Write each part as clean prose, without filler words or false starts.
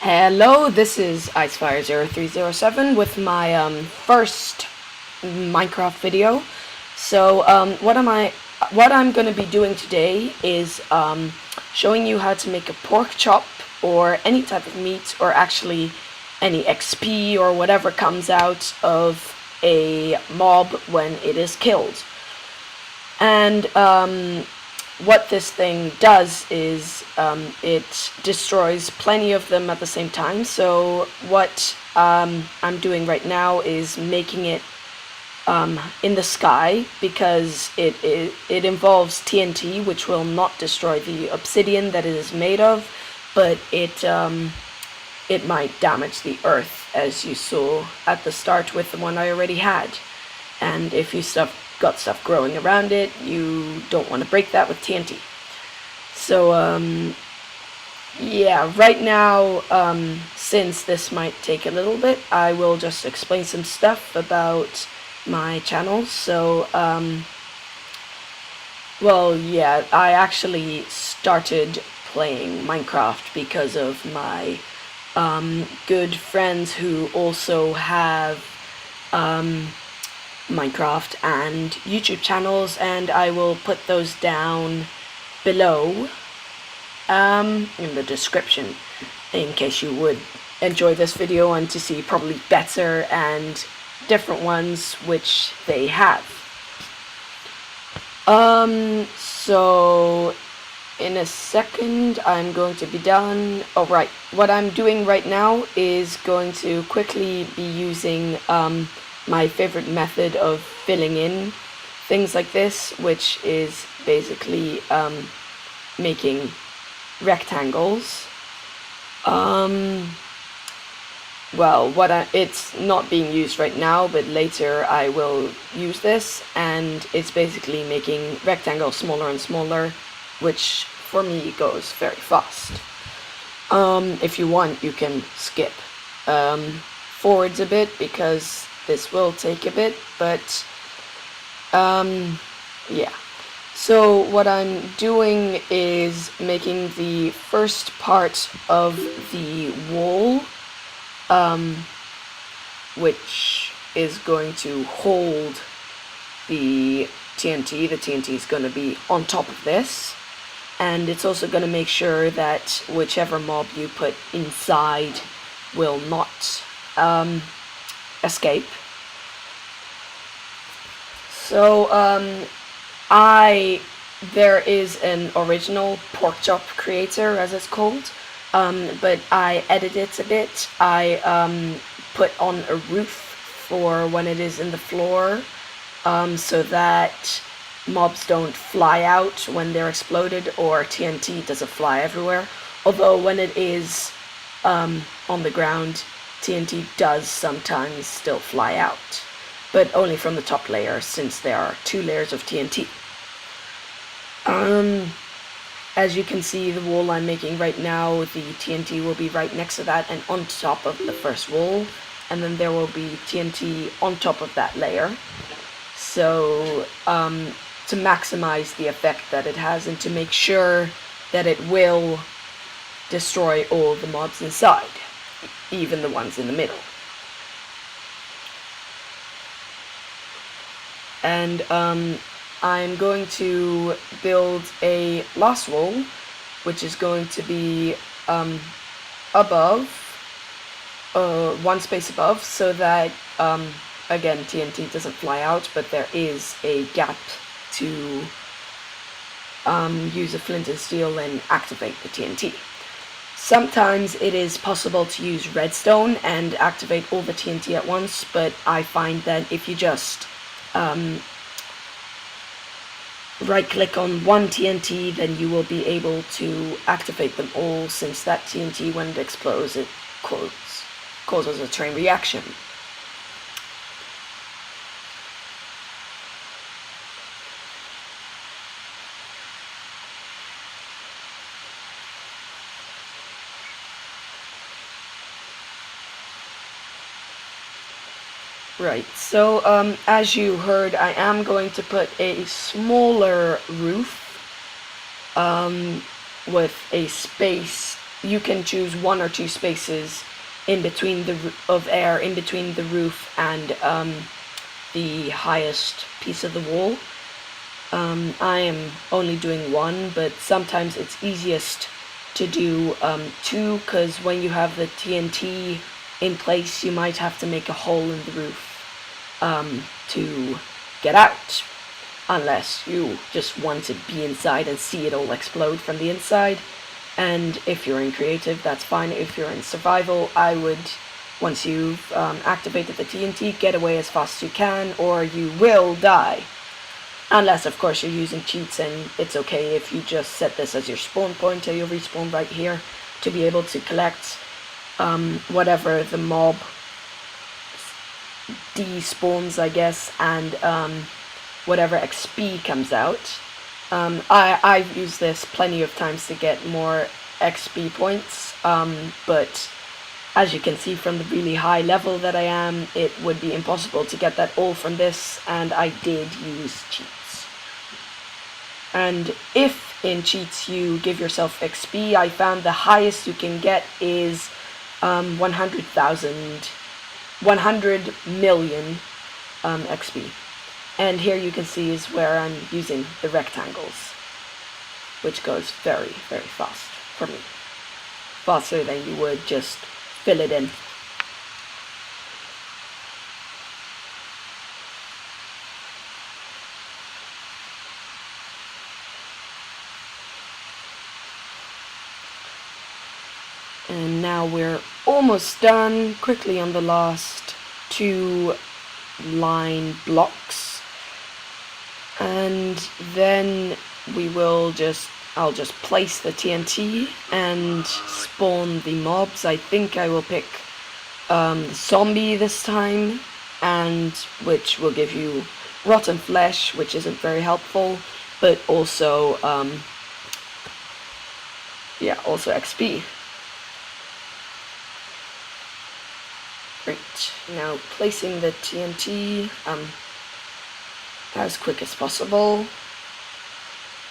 Hello, this is Icefire0307 with my first Minecraft video. So what I'm going to be doing today is showing you how to make a pork chop or any type of meat, or actually any XP or whatever comes out of a mob when it is killed. And what this thing does is it destroys plenty of them at the same time. So what I'm doing right now is making it in the sky, because it involves TNT, which will not destroy the obsidian that it is made of, but it might damage the earth, as you saw at the start with the one I already had. And if you got stuff growing around it, you don't want to break that with TNT. So yeah, right now, since this might take a little bit, I will just explain some stuff about my channel. So well, yeah, I actually started playing Minecraft because of my good friends who also have Minecraft and YouTube channels, and I will put those down below in the description in case you would enjoy this video and to see probably better and different ones which they have. So in a second I'm going to be done. Oh right, what I'm doing right now is going to quickly be using my favorite method of filling in things like this, which is basically making rectangles. Well, it's not being used right now, but later I will use this, and it's basically making rectangles smaller and smaller, which for me goes very fast. If you want, you can skip forwards a bit, because this will take a bit, but yeah. So what I'm doing is making the first part of the wall, which is going to hold the TNT. The TNT is going to be on top of this, and it's also going to make sure that whichever mob you put inside will not escape. So there is an original pork chop creator, as it's called, but I edited it a bit. I put on a roof for when it is in the floor, so that mobs don't fly out when they're exploded, or TNT doesn't fly everywhere. Although when it is on the ground, TNT does sometimes still fly out, but only from the top layer, since there are 2 layers of TNT. As you can see, the wall I'm making right now, the TNT will be right next to that and on top of the first wall, and then there will be TNT on top of that layer. So to maximize the effect that it has, and to make sure that it will destroy all the mobs inside, even the ones in the middle. And I'm going to build a last wall, which is going to be above, one space above, so that again, TNT doesn't fly out, but there is a gap to use a flint and steel and activate the TNT. Sometimes it is possible to use redstone and activate all the TNT at once, but I find that if you just right-click on one TNT, then you will be able to activate them all, since that TNT, when it explodes, it causes a chain reaction. Right, so as you heard, I am going to put a smaller roof with a space you can choose 1 or 2 spaces in between of air in between the roof and the highest piece of the wall. I am only doing 1, but sometimes it's easiest to do 2, because when you have the TNT in place, you might have to make a hole in the roof to get out, unless you just want to be inside and see it all explode from the inside. And if you're in creative, that's fine. If you're in survival, I would, once you've activated the TNT, get away as fast as you can, or you will die. Unless, of course, you're using cheats, and it's okay if you just set this as your spawn point, or you'll respawn right here to be able to collect whatever the mob despawns, I guess, and whatever XP comes out. I've used this plenty of times to get more XP points, but as you can see from the really high level that I am, it would be impossible to get that all from this, and I did use cheats. And if in cheats you give yourself XP, I found the highest you can get is 100 million XP. And here you can see is where I'm using the rectangles, which goes very, very fast for me. Faster than you would just fill it in. And now we're almost done. Quickly on the last 2 line blocks, and then we will I'll just place the TNT and spawn the mobs. I think I will pick zombie this time, and which will give you rotten flesh, which isn't very helpful, but also also XP. Great. Now placing the TNT as quick as possible.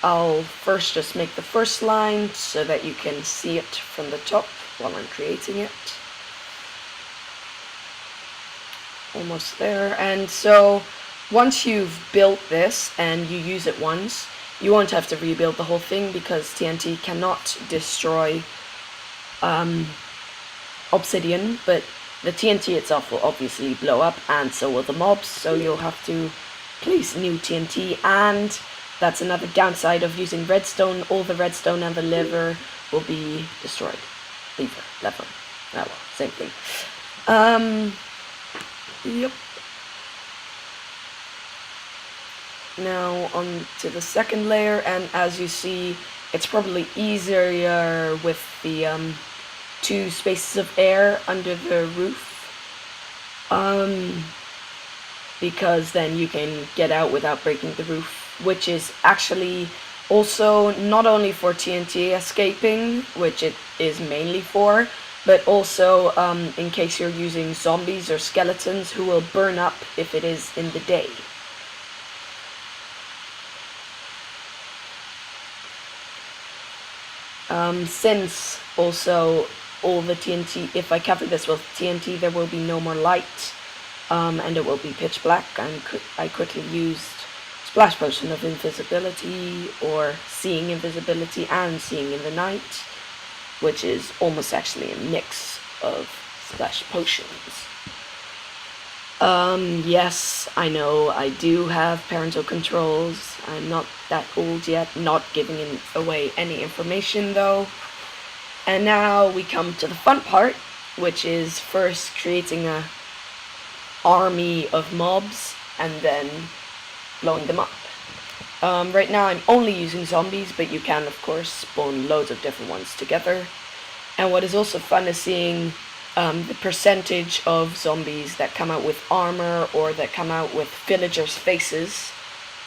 I'll first just make the first line so that you can see it from the top while I'm creating it. Almost there. And so once you've built this and you use it once, you won't have to rebuild the whole thing, because TNT cannot destroy obsidian, but the TNT itself will obviously blow up, and so will the mobs, so you'll have to place new TNT, and that's another downside of using redstone. All the redstone and the lever will be destroyed. Lever. Oh well, same thing. Yep. Now on to the second layer, and as you see, it's probably easier with the 2 spaces of air under the roof, because then you can get out without breaking the roof, which is actually also not only for TNT escaping, which it is mainly for, but also in case you're using zombies or skeletons who will burn up if it is in the day. Since also all the TNT, if I cover this with TNT, there will be no more light, and it will be pitch black. I quickly used Splash Potion of Invisibility, or Seeing Invisibility and Seeing in the Night, which is almost actually a mix of Splash Potions. Yes, I know I do have parental controls. I'm not that old yet, not giving away any information though. And now we come to the fun part, which is first creating a army of mobs and then blowing them up. Right now I'm only using zombies, but you can of course spawn loads of different ones together. And what is also fun is seeing the percentage of zombies that come out with armor or that come out with villagers' faces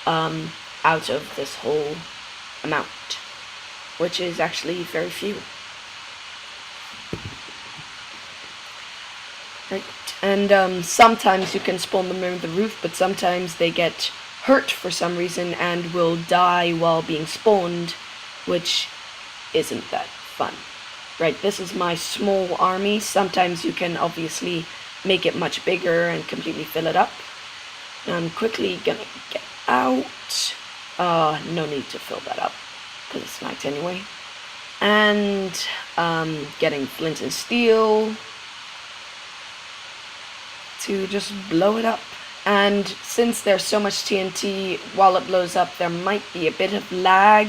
out of this whole amount, which is actually very few. Right, and sometimes you can spawn them on the roof, but sometimes they get hurt for some reason and will die while being spawned, which isn't that fun. Right, this is my small army. Sometimes you can obviously make it much bigger and completely fill it up. I'm quickly gonna get out. No need to fill that up, because it's night anyway. And getting flint and steel to just blow it up. And since there's so much TNT, while it blows up, there might be a bit of lag,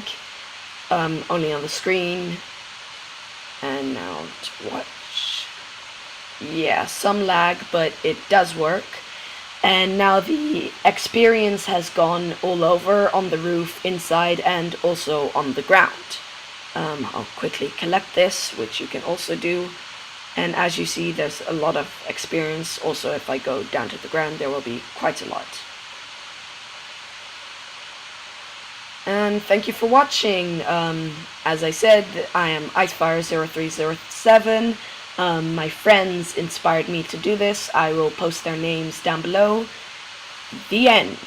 only on the screen. And now to watch. Yeah, some lag, but it does work. And now the experience has gone all over on the roof, inside, and also on the ground. I'll quickly collect this, which you can also do. And as you see, there's a lot of experience. Also, if I go down to the ground, there will be quite a lot. And thank you for watching. As I said, I am Icefire0307. My friends inspired me to do this. I will post their names down below. The end.